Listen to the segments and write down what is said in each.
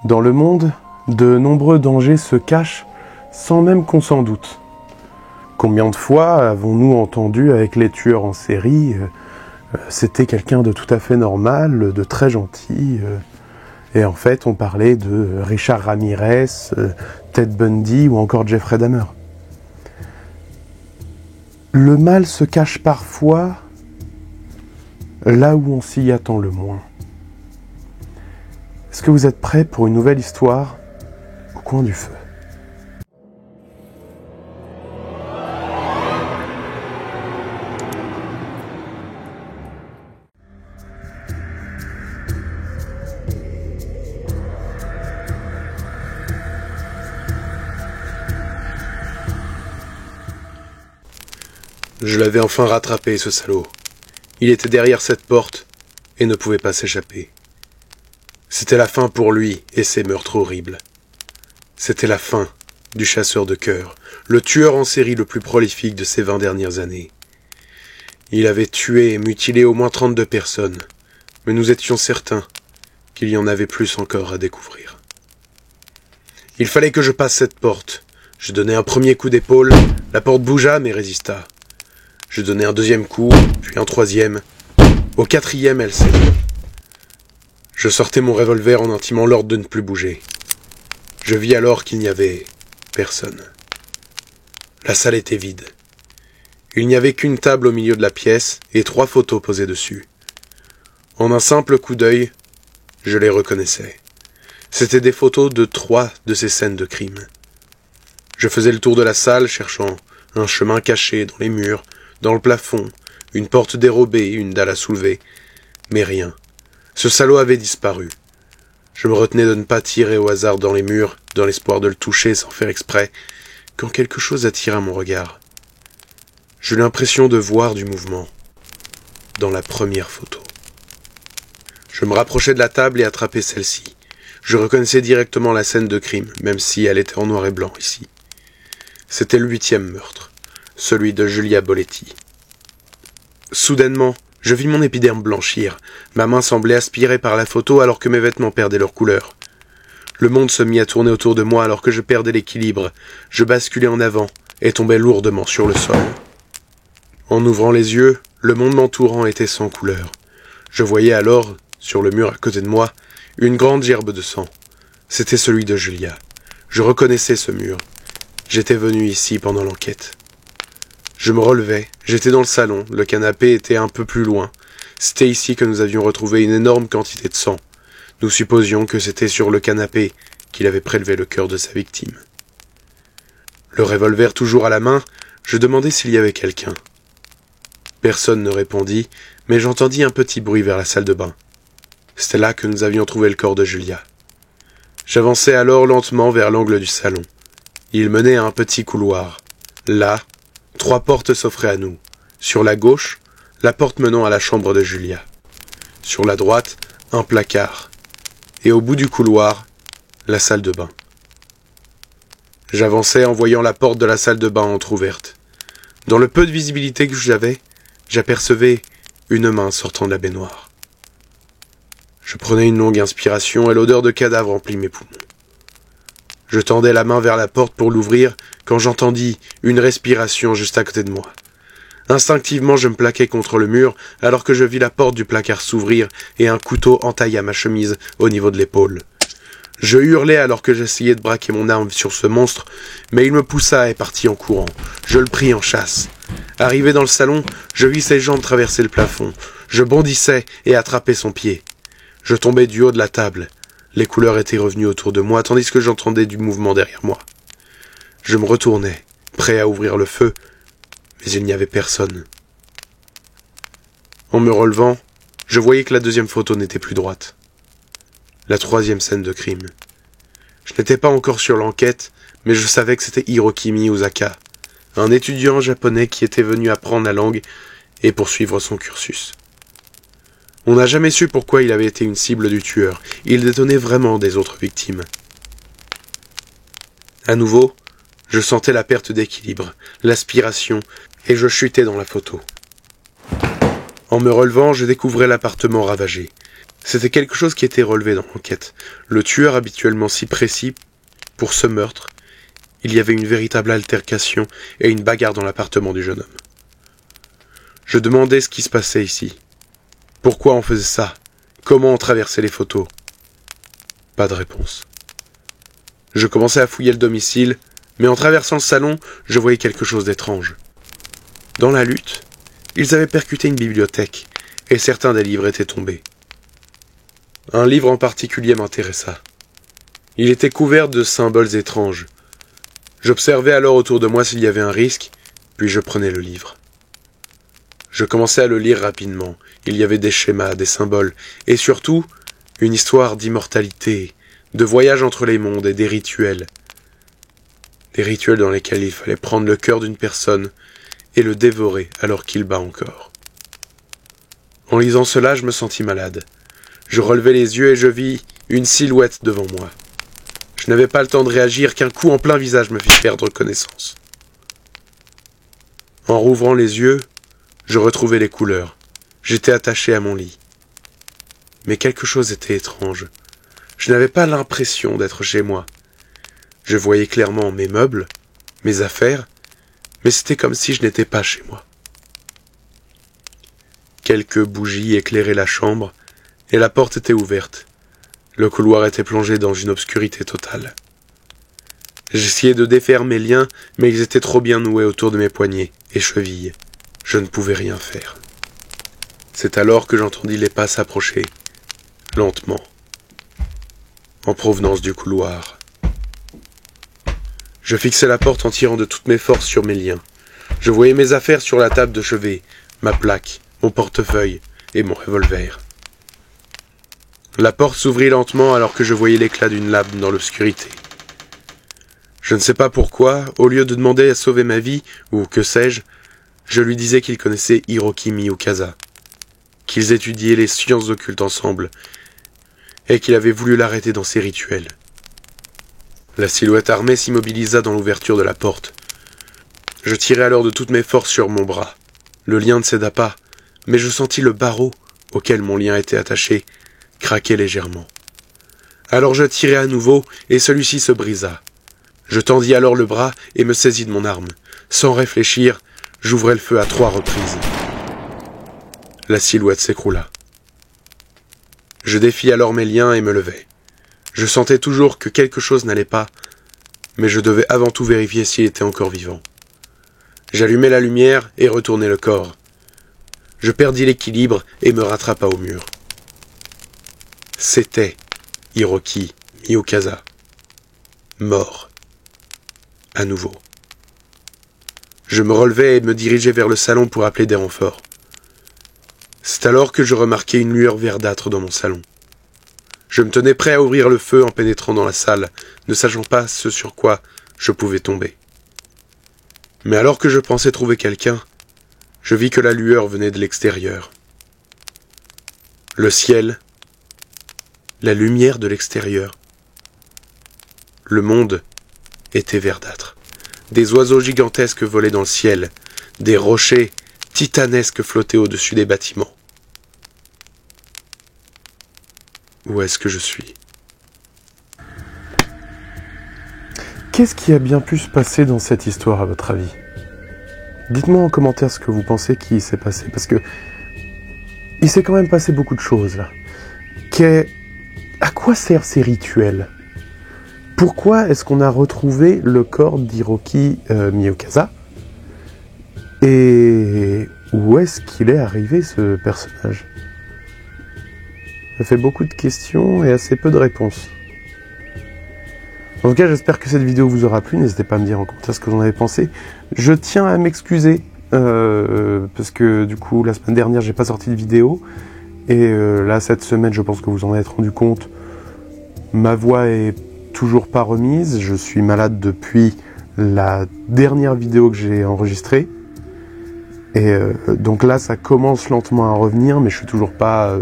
Dans le monde, de nombreux dangers se cachent sans même qu'on s'en doute. Combien de fois avons-nous entendu avec les tueurs en série c'était quelqu'un de tout à fait normal, de très gentil, et en fait on parlait de Richard Ramirez, Ted Bundy ou encore Jeffrey Dahmer. Le mal se cache parfois là où on s'y attend le moins. Est-ce que vous êtes prêts pour une nouvelle histoire au coin du feu ? Je l'avais enfin rattrapé, ce salaud. Il était derrière cette porte et ne pouvait pas s'échapper. C'était la fin pour lui et ses meurtres horribles. C'était la fin du chasseur de cœur, le tueur en série le plus prolifique de ces 20 dernières années. Il avait tué et mutilé au moins 32 personnes, mais nous étions certains qu'il y en avait plus encore à découvrir. Il fallait que je passe cette porte. Je donnai un premier coup d'épaule, la porte bougea mais résista. Je donnai un deuxième coup, puis un troisième. Au quatrième, elle cédait. Je sortais mon revolver en intimant l'ordre de ne plus bouger. Je vis alors qu'il n'y avait personne. La salle était vide. Il n'y avait qu'une table au milieu de la pièce et 3 photos posées dessus. En un simple coup d'œil, je les reconnaissais. C'étaient des photos de 3 de ces scènes de crime. Je faisais le tour de la salle, cherchant un chemin caché dans les murs, dans le plafond, une porte dérobée, une dalle à soulever. Mais rien. Ce salaud avait disparu. Je me retenais de ne pas tirer au hasard dans les murs, dans l'espoir de le toucher sans faire exprès, quand quelque chose attira mon regard. J'eus l'impression de voir du mouvement. Dans la première photo. Je me rapprochai de la table et attrapai celle-ci. Je reconnaissais directement la scène de crime, même si elle était en noir et blanc ici. C'était le 8e meurtre. Celui de Julia Boletti. Soudainement, je vis mon épiderme blanchir. Ma main semblait aspirée par la photo alors que mes vêtements perdaient leur couleur. Le monde se mit à tourner autour de moi alors que je perdais l'équilibre. Je basculais en avant et tombais lourdement sur le sol. En ouvrant les yeux, le monde m'entourant était sans couleur. Je voyais alors, sur le mur à côté de moi, une grande gerbe de sang. C'était celui de Julia. Je reconnaissais ce mur. J'étais venu ici pendant l'enquête. Je me relevais, j'étais dans le salon, le canapé était un peu plus loin. C'était ici que nous avions retrouvé une énorme quantité de sang. Nous supposions que c'était sur le canapé qu'il avait prélevé le cœur de sa victime. Le revolver toujours à la main, je demandai s'il y avait quelqu'un. Personne ne répondit, mais j'entendis un petit bruit vers la salle de bain. C'était là que nous avions trouvé le corps de Julia. J'avançai alors lentement vers l'angle du salon. Il menait à un petit couloir. Là, 3 portes s'offraient à nous. Sur la gauche, la porte menant à la chambre de Julia. Sur la droite, un placard. Et au bout du couloir, la salle de bain. J'avançais en voyant la porte de la salle de bain entr'ouverte. Dans le peu de visibilité que j'avais, j'apercevais une main sortant de la baignoire. Je prenais une longue inspiration et l'odeur de cadavre emplit mes poumons. Je tendais la main vers la porte pour l'ouvrir quand j'entendis une respiration juste à côté de moi. Instinctivement, je me plaquai contre le mur alors que je vis la porte du placard s'ouvrir et un couteau entailla ma chemise au niveau de l'épaule. Je hurlai alors que j'essayais de braquer mon arme sur ce monstre, mais il me poussa et partit en courant. Je le pris en chasse. Arrivé dans le salon, je vis ses jambes traverser le plafond. Je bondissais et attrapais son pied. Je tombais du haut de la table. Les couleurs étaient revenues autour de moi, tandis que j'entendais du mouvement derrière moi. Je me retournai, prêt à ouvrir le feu, mais il n'y avait personne. En me relevant, je voyais que la 2e photo n'était plus droite. La 3e scène de crime. Je n'étais pas encore sur l'enquête, mais je savais que c'était Hiroki Miyazaki, un étudiant japonais qui était venu apprendre la langue et poursuivre son cursus. On n'a jamais su pourquoi il avait été une cible du tueur. Il détonnait vraiment des autres victimes. À nouveau, je sentais la perte d'équilibre, l'aspiration, et je chutais dans la photo. En me relevant, je découvrais l'appartement ravagé. C'était quelque chose qui était relevé dans l'enquête. Le tueur habituellement si précis pour ce meurtre, il y avait une véritable altercation et une bagarre dans l'appartement du jeune homme. Je demandais ce qui se passait ici. Pourquoi on faisait ça? Comment on traversait les photos? Pas de réponse. Je commençais à fouiller le domicile, mais en traversant le salon, je voyais quelque chose d'étrange. Dans la lutte, ils avaient percuté une bibliothèque, et certains des livres étaient tombés. Un livre en particulier m'intéressa. Il était couvert de symboles étranges. J'observais alors autour de moi s'il y avait un risque, puis je prenais le livre. Je commençais à le lire rapidement. Il y avait des schémas, des symboles, et surtout, une histoire d'immortalité, de voyage entre les mondes et des rituels. Des rituels dans lesquels il fallait prendre le cœur d'une personne et le dévorer alors qu'il bat encore. En lisant cela, je me sentis malade. Je relevai les yeux et je vis une silhouette devant moi. Je n'avais pas le temps de réagir qu'un coup en plein visage me fit perdre connaissance. En rouvrant les yeux, je retrouvai les couleurs. J'étais attaché à mon lit. Mais quelque chose était étrange. Je n'avais pas l'impression d'être chez moi. Je voyais clairement mes meubles, mes affaires, mais c'était comme si je n'étais pas chez moi. Quelques bougies éclairaient la chambre, et la porte était ouverte. Le couloir était plongé dans une obscurité totale. J'essayais de défaire mes liens, mais ils étaient trop bien noués autour de mes poignets et chevilles. Je ne pouvais rien faire. C'est alors que j'entendis les pas s'approcher, lentement, en provenance du couloir. Je fixai la porte en tirant de toutes mes forces sur mes liens. Je voyais mes affaires sur la table de chevet, ma plaque, mon portefeuille et mon revolver. La porte s'ouvrit lentement alors que je voyais l'éclat d'une lame dans l'obscurité. Je ne sais pas pourquoi, au lieu de demander à sauver ma vie, ou que sais-je, je lui disais qu'il connaissait Hiroki Miyukaza, qu'ils étudiaient les sciences occultes ensemble, et qu'il avait voulu l'arrêter dans ses rituels. La silhouette armée s'immobilisa dans l'ouverture de la porte. Je tirai alors de toutes mes forces sur mon bras. Le lien ne céda pas, mais je sentis le barreau, auquel mon lien était attaché, craquer légèrement. Alors je tirai à nouveau, et celui-ci se brisa. Je tendis alors le bras et me saisis de mon arme. Sans réfléchir, j'ouvrai le feu à 3 reprises. La silhouette s'écroula. Je défis alors mes liens et me levai. Je sentais toujours que quelque chose n'allait pas, mais je devais avant tout vérifier s'il était encore vivant. J'allumai la lumière et retournai le corps. Je perdis l'équilibre et me rattrapa au mur. C'était Hiroki Miyukaza. Mort. À nouveau. Je me relevai et me dirigeai vers le salon pour appeler des renforts. C'est alors que je remarquai une lueur verdâtre dans mon salon. Je me tenais prêt à ouvrir le feu en pénétrant dans la salle, ne sachant pas ce sur quoi je pouvais tomber. Mais alors que je pensais trouver quelqu'un, je vis que la lueur venait de l'extérieur. Le ciel, la lumière de l'extérieur. Le monde était verdâtre. Des oiseaux gigantesques volaient dans le ciel, des rochers titanesques flottaient au-dessus des bâtiments. Où est-ce que je suis? Qu'est-ce qui a bien pu se passer dans cette histoire, à votre avis? Dites-moi en commentaire ce que vous pensez qui s'est passé, parce que il s'est quand même passé beaucoup de choses, là. À quoi servent ces rituels? Pourquoi est-ce qu'on a retrouvé le corps d'Hiroki Miyukaza? Et où est-ce qu'il est arrivé, ce personnage? Ça fait beaucoup de questions et assez peu de réponses. En tout cas, j'espère que cette vidéo vous aura plu. N'hésitez pas à me dire en commentaire ce que vous en avez pensé. Je tiens à m'excuser, parce que du coup, la semaine dernière, j'ai pas sorti de vidéo. Et là, cette semaine, je pense que vous en êtes rendu compte, ma voix est toujours pas remise. Je suis malade depuis la dernière vidéo que j'ai enregistrée. Et donc là, ça commence lentement à revenir, mais je suis toujours pas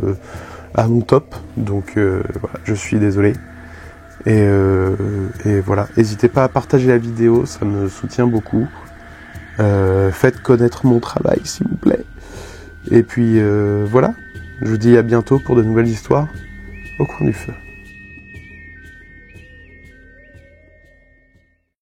à mon top. Donc voilà, je suis désolé. Et voilà, n'hésitez pas à partager la vidéo, ça me soutient beaucoup. Faites connaître mon travail, s'il vous plaît. Et puis voilà, Je vous dis à bientôt pour de nouvelles histoires au coin du feu.